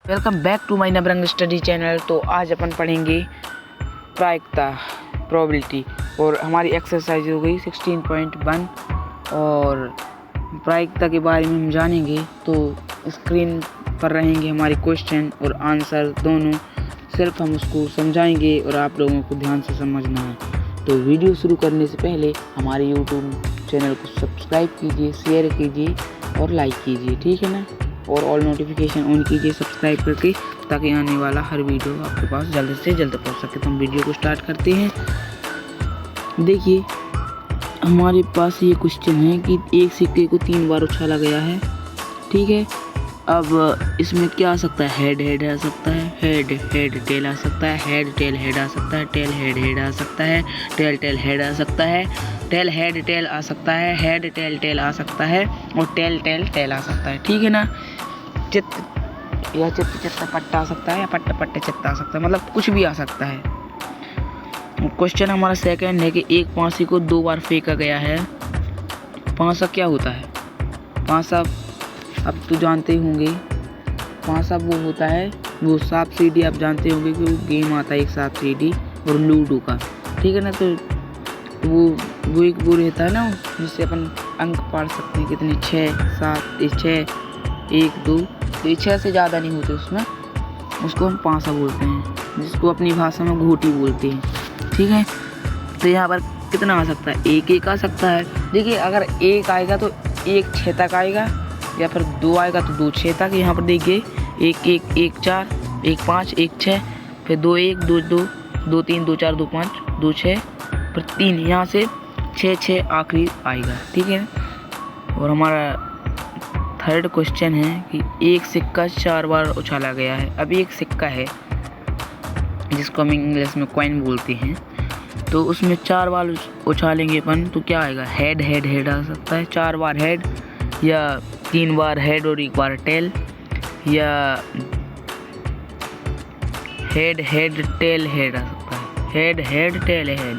Welcome back to my Navrang study channel. तो आज अपन पढ़ेंगे प्रायिकता प्रोबेबिलिटी और हमारी एक्सरसाइज हो गई 16.1 और प्रायिकता के बारे में हम जानेंगे। तो स्क्रीन पर रहेंगे हमारे क्वेश्चन और आंसर दोनों, सिर्फ हम उसको समझाएंगे और आप लोगों को ध्यान से समझना है। तो वीडियो शुरू करने से पहले हमारे यूट्यूब चैनल को सब्सक्राइब कीजिए, शेयर कीजिए और लाइक कीजिए, ठीक है ना। और ऑल नोटिफिकेशन ऑन कीजिए सब्सक्राइब करके, ताकि आने वाला हर वीडियो आपके पास जल्द से जल्द पहुंच सके। तो हम वीडियो को स्टार्ट करते हैं। देखिए हमारे पास ये क्वेश्चन है कि एक सिक्के को 3 बार उछाला गया है, ठीक है। अब इसमें क्या आ सकता है? हेड हेड आ सकता है, हेड हेड टेल आ सकता है, हेड टेल हेड आ सकता है, टेल हेड हेड आ सकता है, टेल टेल हेड आ सकता है, टेल हेड टेल आ सकता है, हेड टेल टेल आ सकता है और टेल टेल टेल आ सकता है, ठीक है ना। चित्त या चित्त चित्त पट्टा आ सकता है या पट्ट पट्टे चित्त आ सकता है, मतलब कुछ भी आ सकता है। क्वेश्चन हमारा सेकंड है कि एक पांसी को 2 बार फेंका गया है। पांसा क्या होता है? पांसा अब तो जानते होंगे, पांसा वो होता है, वो सांप सीढ़ी आप जानते होंगे कि वो गेम आता है एक सांप सीढ़ी और लूडो का, ठीक है ना। तो वो एक वो रहता है ना जिससे अपन अंक पढ़ सकते हैं कितने, 6 7 6 1 2, तो 6 से ज़्यादा नहीं होते उसमें, उसको हम पांसा बोलते हैं, जिसको अपनी भाषा में घोटी बोलते हैं, ठीक है। तो यहाँ पर कितना आ सकता है? एक आ सकता है। देखिए अगर 1 आएगा तो 1 6 तक आएगा, या फिर 2 आएगा तो 2 6 तक। यहाँ पर देखिए 1 1 1 4 1 5 1 6, फिर 2 1 2 2 2 3 2 4 2 5 2 6, फिर 3, यहाँ से 6 6 आखिरी आएगा, ठीक है। और हमारा थर्ड क्वेश्चन है कि एक सिक्का 4 बार उछाला गया है। अब एक सिक्का है जिसको हम इंग्लिश में कॉइन बोलते हैं, तो उसमें 4 बार उछालेंगे अपन तो क्या आएगा? हेड हेड हेड आ सकता है, 4 बार हेड, या 3 बार हेड और 1 बार टेल, या हेड हेड टेल हेड आ सकता है, head head tail head,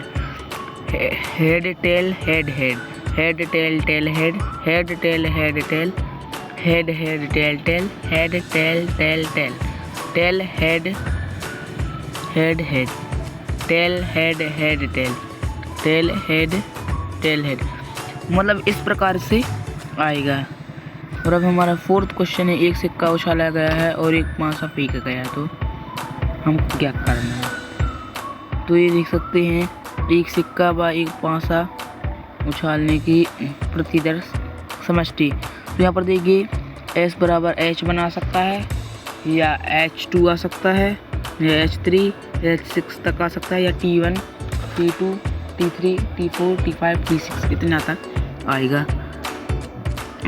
head tail head head, head tail tail head, head tail head tail, head head tail tail, head tail tail tail, tail head head head, tail head head tail, tail head tail head, मतलब इस प्रकार से आएगा। और अब हमारा fourth question है, एक सिक्का उछाला गया है और एक पांसा फेंका गया, तो हम क्या करना है? तो ये देख सकते हैं एक सिक्का व एक पांसा उछालने की प्रतिदर्श समष्टि। तो यहाँ पर देखिए S बराबर H बना सकता है, या H2 आ सकता है, या H3 H6 तक आ सकता है, या T1 T2 T3 T4 T5 T6 इतना तक आएगा।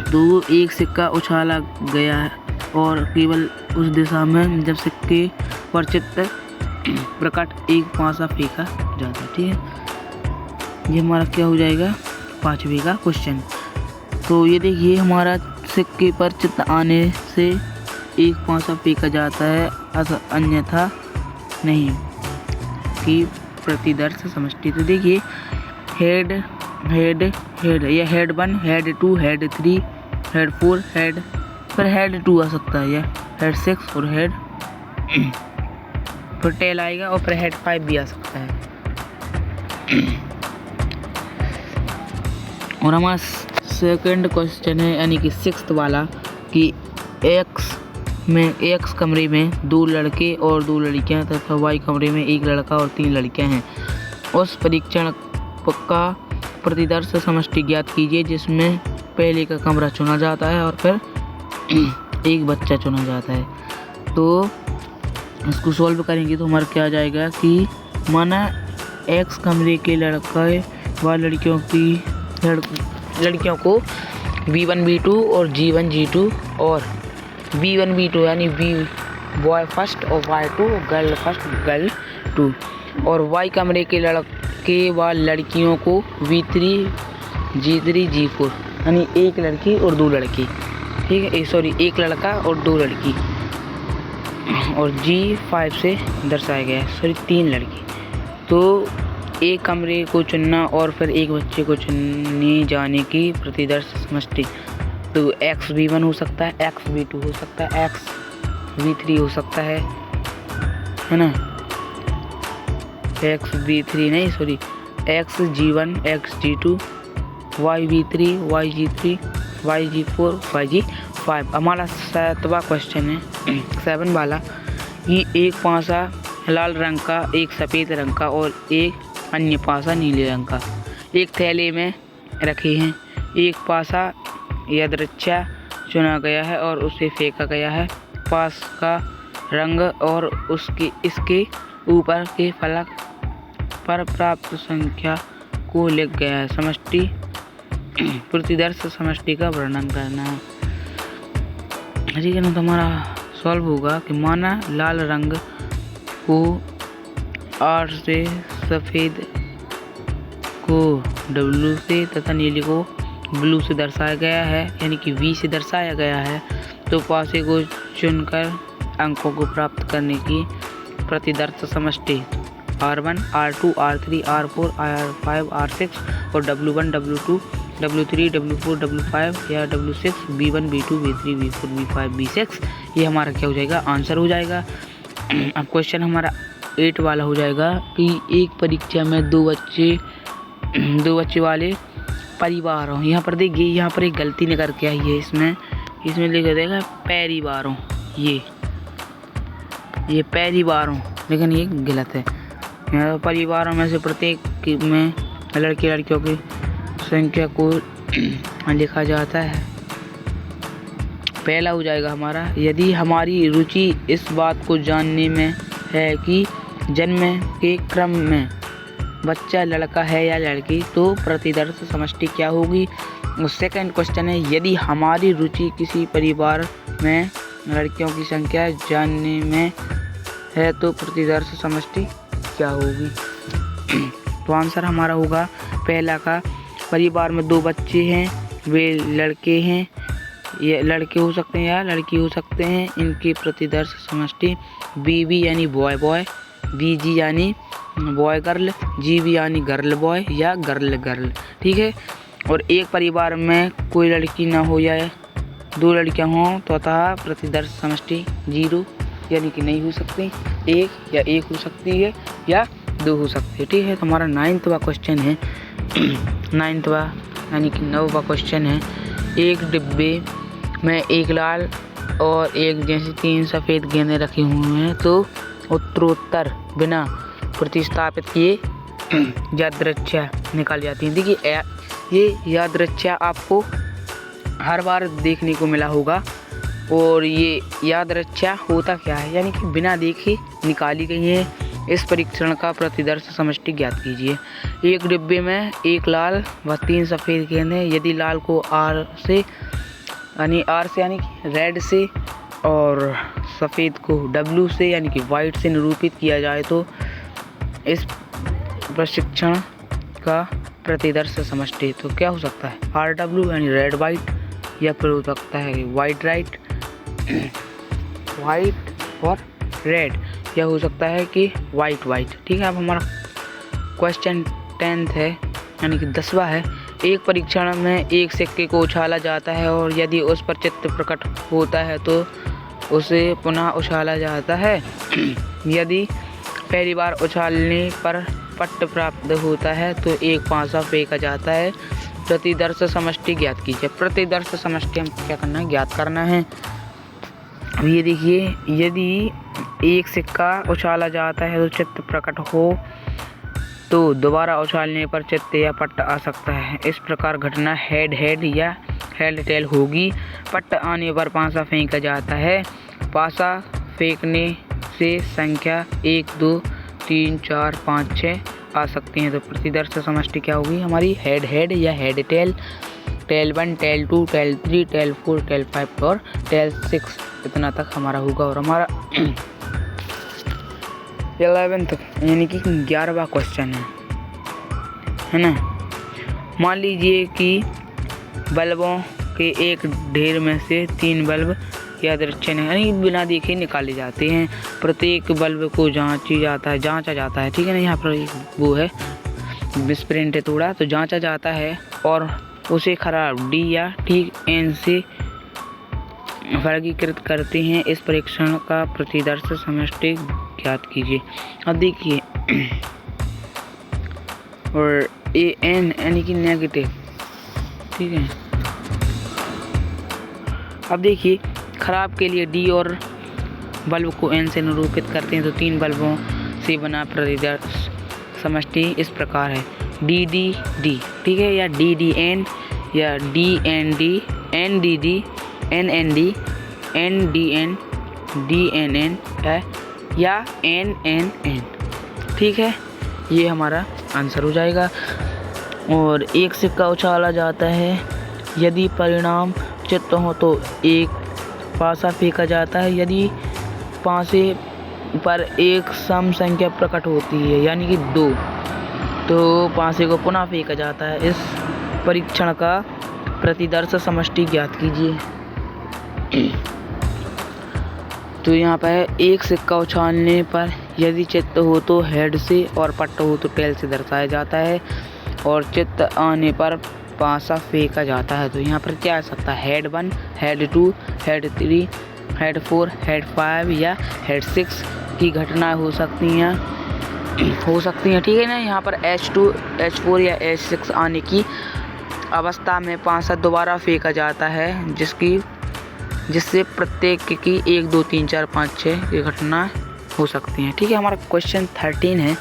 तो एक सिक्का उछाला गया है और केवल उस दिशा में जब सिक्के पर चित्र प्रकट एक पांसा फेंका जाता है, ठीक है। ये हमारा क्या हो जाएगा? 5वें का क्वेश्चन। तो ये देखिए हमारा सिक्के पर चित्र आने से एक पांसा फेंका जाता है, अन्यथा नहीं की प्रतिदर्श समष्टि। तो देखिए हेड हेड हेड, या head 1 head 2 head 3 head 4 head, फिर हेड 2 आ सकता है, या हेड 6 और हेड फिर टेल आएगा, और फिर हेड 5 भी आ सकता है। और हमारा सेकंड क्वेश्चन है, यानी कि 6th वाला, कि एक्स कमरे में 2 लड़के और 2 लड़कियां तथा वाई कमरे में 1 लड़का और 3 लड़कियां हैं। उस परीक्षण का प्रतिदर्श समष्टि ज्ञात कीजिए, जिसमें पहले का कमरा चुना जाता है और फिर एक बच्चा चुना जाता है। तो इसको सॉल्व करेंगे तो हमारा क्या आ जाएगा कि माना एक्स कमरे के लड़के व लड़कियों को B1 B2 और G1 G2 और B1 B2 यानी बॉय फर्स्ट और Y2 गर्ल फर्स्ट गर्ल 2, और Y कमरे के लड़के व लड़कियों को B3 G3 G4 यानी 1 लड़की और 2 लड़की, ठीक है। सॉरी 1 लड़का और 2 लड़की, और G5 से दर्शाया गया है, सॉरी 3 लड़की। तो एक कमरे को चुनना और फिर एक बच्चे को चुने जाने की प्रतिदर्श समष्टि। तो XB1 हो सकता है, XB2 हो सकता है, V3 हो सकता है ना, XV3 नहीं sorry XG1 XG2 YV3 YG3 YG4 YG5। हमारा 7वां क्वेश्चन है 7 वाला कि एक पासा लाल रंग का, एक सफ़ेद रंग का और एक अन्य पासा नीले रंग का एक थैले में रखे हैं। एक पासा यादृच्छा चुना गया है और उसे फेंका गया है। पास का रंग और इसके ऊपर के फलक पर प्राप्त संख्या को लिख गया है। समष्टि प्रतिदर्श समष्टि का वर्णन करना है। ठीक है ना, तो हमारा सॉल्व होगा कि माना लाल रंग को R से, सफ़ेद को W से तथा नीले को ब्लू से दर्शाया गया है, यानी कि V से दर्शाया गया है। तो पासे को चुनकर अंकों को प्राप्त करने की प्रतिदर्श समष्टि R1 R2 R3 R4 R5 R6 और W1 W2 W3 W4 W5 या W6 B1 B2 B3 B4 B5 B6 ये हमारा क्या हो जाएगा, आंसर हो जाएगा। अब क्वेश्चन हमारा 8 वाला हो जाएगा कि एक परीक्षा में दो बच्चे वाले परिवार हो। यहाँ पर देखिए, यहाँ पर एक गलती निकल के आई है। इसमें लिखा देगा परिवारों, ये परिवारों, लेकिन ये गलत है। यहाँ परिवारों में से प्रत्येक में लड़के लड़कियों की संख्या को लिखा जाता है। पहला हो जाएगा हमारा, यदि हमारी रुचि इस बात को जानने में है कि जन्म के क्रम में बच्चा लड़का है या लड़की, तो प्रतिदर्श समष्टि क्या होगी। सेकंड क्वेश्चन है, यदि हमारी रुचि किसी परिवार में लड़कियों की संख्या जानने में है तो प्रतिदर्श समष्टि क्या होगी। तो आंसर हमारा होगा पहला का, परिवार में दो बच्चे हैं, वे लड़के हैं, ये लड़के हो सकते हैं या लड़की हो सकते हैं, इनकी प्रतिदर्श समष्टि BB यानी बॉय बॉय, BG यानी बॉय गर्ल, GB यानी गर्ल बॉय या गर्ल गर्ल। ठीक है, और एक परिवार में कोई लड़की ना हो या दो लड़कियां हों तो अतः प्रतिदर्श समष्टि 0 यानी कि नहीं हो सकती, 1 या 1 हो सकती है या 2 हो सकती है। ठीक है, तो हमारा 9वां क्वेश्चन है 9वां यानी कि 9वां क्वेश्चन है, एक डिब्बे में एक लाल और एक जैसे 3 सफ़ेद गेंदें रखे हुए हैं, तो उत्तरोत्तर बिना प्रतिस्थापित किए यादृच्छा निकाल जाती है। देखिए ये यादृच्छा आपको हर बार देखने को मिला होगा, और ये यादृच्छा होता क्या है, यानी कि बिना देखे निकाली गई है। इस परीक्षण का प्रतिदर्श समष्टि ज्ञात कीजिए। एक डिब्बे में एक लाल व 3 सफ़ेद गेंदें, यदि लाल को R से यानी कि रेड से और सफ़ेद को W से यानी कि वाइट से निरूपित किया जाए तो इस प्रशिक्षण का प्रतिदर्श समष्टि तो क्या हो सकता है, RW यानी रेड वाइट, या फिर हो सकता है वाइट राइट वाइट और रेड, या हो सकता है कि वाइट वाइट। ठीक है, अब हमारा क्वेश्चन 10th है यानी कि 10वां है, एक परीक्षण में एक सिक्के को उछाला जाता है और यदि उस पर चित्र प्रकट होता है तो उसे पुनः उछाला जाता है। यदि पहली बार उछालने पर पट्ट प्राप्त होता है तो एक पासा फेंका जाता है। प्रतिदर्श समष्टि ज्ञात कीजिए। प्रतिदर्श समष्टि हम क्या करना है, ज्ञात करना है। अब ये देखिए, यदि एक सिक्का उछाला जाता है तो चित्र प्रकट हो तो दोबारा उछालने पर चित्त या पट्ट आ सकता है। इस प्रकार घटना हेड हेड या हेड टेल होगी। पट्ट आने पर पासा फेंका जाता है। पासा फेंकने से संख्या 1 2 3 4 5 6 आ सकती हैं। तो प्रतिदर्श समष्टि क्या होगी हमारी, हेड हेड या head tail, tail 1 tail 2 tail 3 tail 4 tail 5 और टेल 6 इतना तक हमारा होगा। और हमारा 11th यानी कि 11वां क्वेश्चन है ना। मान लीजिए कि बल्बों के एक ढेर में से 3 बल्ब यादृच्छिक यानी बिना देखे निकाले जाते हैं। प्रत्येक बल्ब को जांचा जाता है। ठीक है ना, यहाँ पर वो है मिसप्रिंट है थोड़ा, तो जांचा जाता है और उसे खराब D या ठीक N से वर्गीकृत करते हैं। इस परीक्षण का प्रतिदर्श समष्टि ज्ञात कीजिए। अब देखिए, और एन यानी कि नेगेटिव, ठीक है। अब देखिए, खराब के लिए डी और बल्ब को एन से निरूपित करते हैं तो 3 बल्बों से बना प्रतिदर्श समष्टि इस प्रकार है। डी डी डी, ठीक है, या डी डी एन, या D N D, N D D, N N D, N D N, D N N है, या एन एन एन, ठीक है। ये हमारा आंसर हो जाएगा। और एक सिक्का उछाला जाता है, यदि परिणाम चित्त हो तो एक पासा फेंका जाता है, यदि पासे पर एक सम संख्या प्रकट होती है यानी कि 2, तो पासे को पुनः फेंका जाता है। इस परीक्षण का प्रतिदर्श समष्टि ज्ञात कीजिए। तो यहाँ पर एक सिक्का उछालने पर यदि चित्त हो तो हेड से और पट्ट हो तो टेल से दर्शाया जाता है, और चित्त आने पर पासा फेंका जाता है। तो यहाँ पर क्या आ सकता है? Head 1, head 2, head 3, head 4, head 5 या हेड 6 की घटनाएं हो सकती हैं, ठीक है ना। यहाँ पर H2, H4 या H6 आने की अवस्था में पासा दोबारा फेंका जाता है, जिससे प्रत्येक की 1 2 3 4 5 6 की घटना हो सकती हैं, ठीक है। हमारा क्वेश्चन 13 है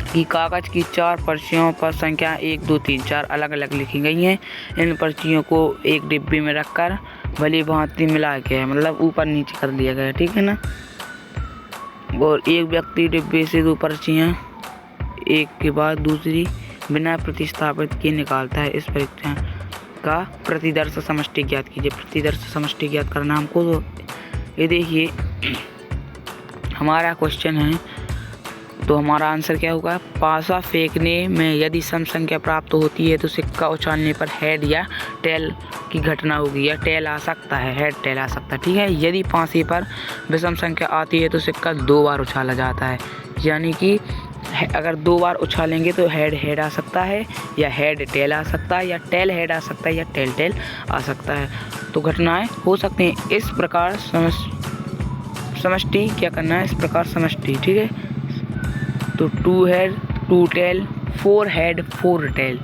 कि कागज की 4 पर्चियों पर संख्या 1 2 3 4 अलग अलग लिखी गई हैं। इन पर्चियों को एक डिब्बे में रखकर भली भांति मिला गया है, मतलब ऊपर नीचे कर दिया गया है, ठीक है ना। और एक व्यक्ति डिब्बे से 2 पर्चियाँ एक के बाद दूसरी बिना प्रतिस्थापित किए निकालता है। इस परीक्षण का प्रतिदर्श समष्टि ज्ञात कीजिए। प्रतिदर्श समष्टि ज्ञात करना हमको, तो ये देखिए हमारा क्वेश्चन है, तो हमारा आंसर क्या होगा? पासा फेंकने में यदि सम संख्या प्राप्त होती है तो सिक्का उछालने पर हेड या टेल की घटना होगी, या टेल आ सकता है, हेड टेल आ सकता है, ठीक है। यदि पासे पर विषम संख्या आती है तो सिक्का 2 बार उछाला जाता है, यानी कि अगर 2 बार उछालेंगे तो हेड आ सकता है, या हेड टेल आ सकता है, या टेल हेड आ सकता है, या टेल टेल आ सकता है। तो घटनाएं हो सकती हैं। इस प्रकार समष्टि क्या करना है? इस प्रकार समष्टि, ठीक है। तो 2 हेड 2 टेल, 4 हेड 4 टेल,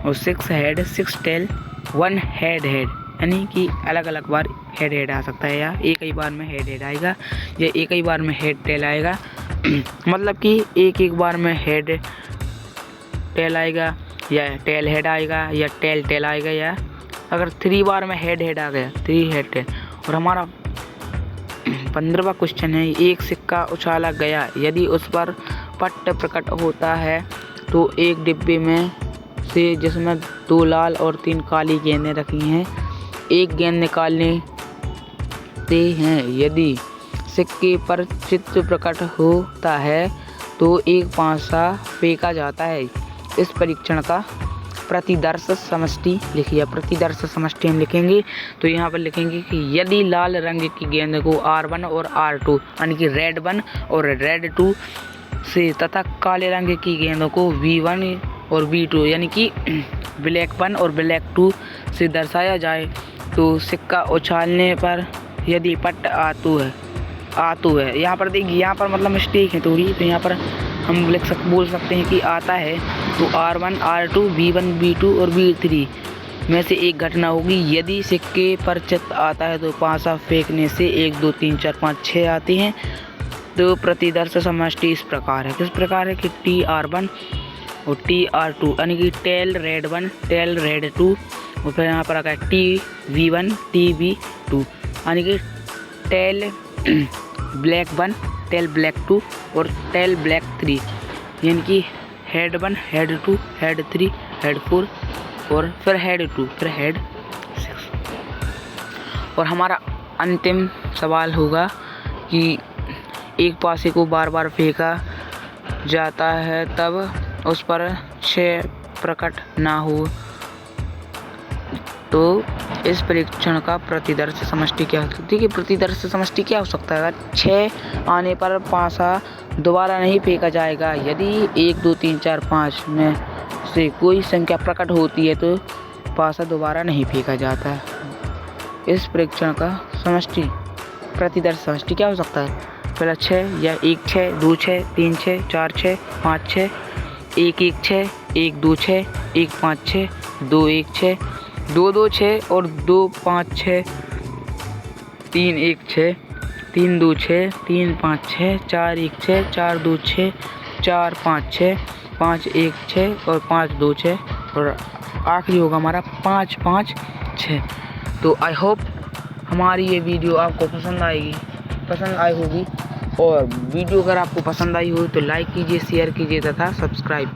और 6 हेड 6 टेल, 1 हेड, यानी कि अलग अलग बार हेड आ सकता है, या एक ही बार में हेड आएगा, या एक ही बार में हेड टेल आएगा। मतलब कि एक बार में हेड टेल आएगा, या टेल हेड आएगा, या टेल टेल आएगा, या अगर 3 बार में हेड आ गया 3 हेड टेल। और हमारा 15वां क्वेश्चन है, एक सिक्का उछाला गया, यदि उस पर पट्ट प्रकट होता है तो एक डिब्बे में से जिसमें 2 लाल और 3 काली गेंदें रखी हैं, एक गेंद निकालने ते हैं। यदि सिक्के पर चित्र प्रकट होता है तो एक पासा फेंका जाता है। इस परीक्षण का प्रतिदर्श समष्टि लिखिए। प्रतिदर्श समष्टि हम लिखेंगे, तो यहाँ पर लिखेंगे कि यदि लाल रंग की गेंद को R1 और R2 यानी कि रेड 1 और रेड 2 से तथा काले रंग की गेंद को V1 और V2 यानी कि ब्लैक 1 और ब्लैक 2 से दर्शाया जाए, तो सिक्का उछालने पर यदि पट्ट आतु है। यहाँ पर देखिए, यहाँ पर मतलब मिस्टेक है थोड़ी, तो यहाँ पर हम बोल सकते हैं कि आता है तो R1 R2 V1 V2 और V3 में से एक घटना होगी। यदि सिक्के पर चित्त आता है तो पासा फेंकने से 1 2 3 4 5 6 आते हैं। तो प्रतिदर्श समष्टि इस प्रकार है। किस प्रकार है कि TR1 और TR2 यानी कि टेल रेड 1 टेल रेड 2, और फिर यहाँ पर आ गया TV1 TV2 यानी कि टेल ब्लैक 1 टेल ब्लैक 2 और टेल ब्लैक 3, यानी कि हेड 1 हेड 2 हेड 3 हेड 4 और फिर हेड 2 फिर हेड 6। और हमारा अंतिम सवाल होगा कि एक पासे को बार बार फेंका जाता है तब उस पर 6 प्रकट ना हो, तो इस परीक्षण का प्रतिदर्श समष्टि क्या हो सकती है? प्रतिदर्श समष्टि क्या हो सकता है? 6 आने पर पासा दोबारा नहीं फेंका जाएगा। यदि 1 2 3 4 5 में से कोई संख्या प्रकट होती है तो पासा दोबारा नहीं फेंका जाता है। इस परीक्षण का समष्टि प्रतिदर्श समष्टि क्या हो सकता है? पहला 6 या 1 6 2 6 3 6 4 6 5 6 1 1 6 1 2 6 1 5 6 2 1 6 2 2 6 और 2 5 6 3 1 6 3 2 6 3 5 6 4 1 6 4 2 6 4 5 6 5 1 6 और 5 2 6 और आखिरी होगा हमारा 5 5 6। तो आई होप हमारी ये वीडियो आपको पसंद आई होगी और वीडियो अगर आपको पसंद आई हो तो लाइक कीजिए, शेयर कीजिए तथा सब्सक्राइब